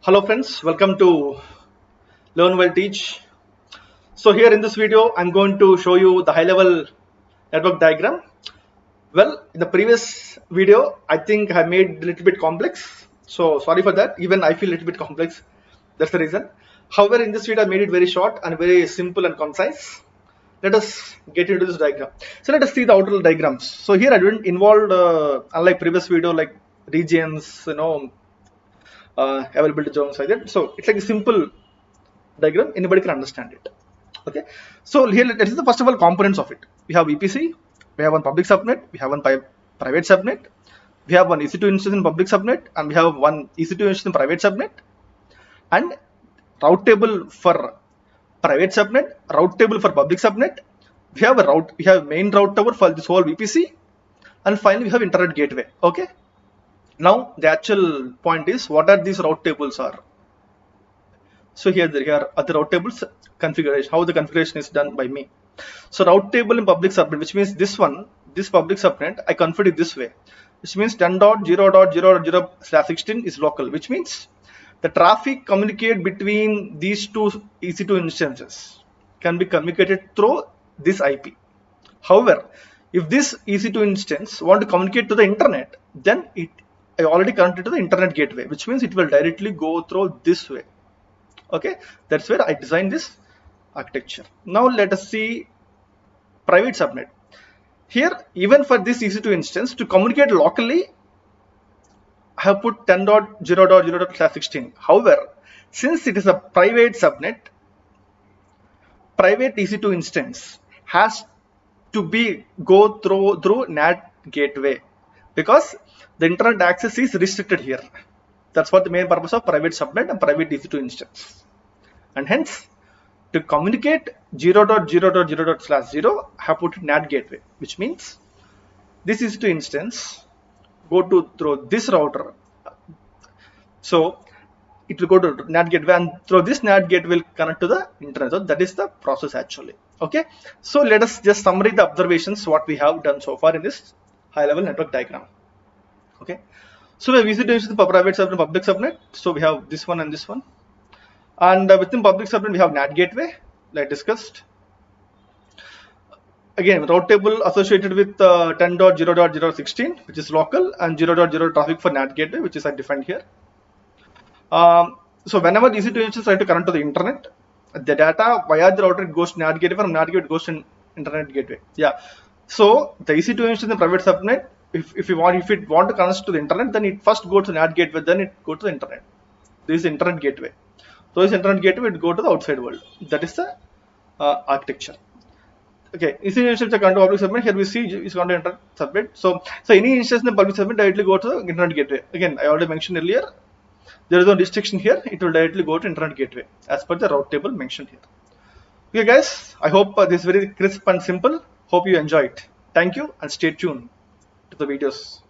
Hello friends, welcome to Learn Well Teach. So here in this video, I'm going to show you the high-level network diagram. Well, in the previous video, I think I made a little bit complex. So sorry for that. Even I feel a little bit complex. That's the reason. However, in this video, I made it very short and very simple and concise. Let us get into this diagram. So let us see the outer diagrams. So here I didn't involve, unlike previous video, like regions, availability zones like that. So it's like a simple diagram, anybody can understand it. Okay, so here let us see the first of all components of it. We have VPC, we have one public subnet, we have one private subnet, we have one EC2 instance in public subnet, and we have one EC2 instance in private subnet, and route table for private subnet, route table for public subnet. We have a route, we have main route table for this whole VPC, and finally we have internet gateway. Okay, now the actual point is what are these route tables are. So here are the route tables configuration, how the configuration is done by me. So route table in public subnet, which means this public subnet, I configured it this way, which means 10.0.0.0/16 is local, which means the traffic communicate between these two EC2 instances can be communicated through this IP. However, if this EC2 instance want to communicate to the internet, then I already connected to the internet gateway, which means it will directly go through this way. Okay, that's where I designed this architecture. Now let us see private subnet. Here, even for this EC2 instance, to communicate locally, I have put 10.0.0.16. However, since it is a private subnet, private EC2 instance has to go through NAT gateway, because the internet access is restricted here. That's what the main purpose of private subnet and private EC2 instance. And hence, to communicate 0.0.0.0, I have put NAT gateway, which means this EC2 instance go through this router. So it will go to NAT gateway, and through this NAT gateway will connect to the internet. So that is the process actually. Okay. So let us just summarize the observations what we have done so far in this high-level network diagram. Okay. So we have EC2 instance for private subnet and public subnet. So we have this one and this one. And within public subnet, we have NAT gateway, like discussed. Again, route table associated with 10.0.0.16, which is local, and 0.0 traffic for NAT gateway, which is I defined here. So whenever EC2 instance try to connect to the internet, the data via the router goes to NAT gateway, from NAT gateway it goes to internet gateway. Yeah. So the EC2 instance in the private subnet, if it want to connect to the internet, then it first goes to NAT gateway, then it goes to the internet. This is internet gateway. So this internet gateway it go to the outside world. That is the architecture. Okay, EC2 instance connect to public subnet. Here we see is going to internet subnet. So any instance in the public subnet directly go to the internet gateway. Again, I already mentioned earlier, there is no restriction here. It will directly go to internet gateway as per the route table mentioned here. Okay, guys, I hope this is very crisp and simple. Hope you enjoy it. Thank you and stay tuned to the videos.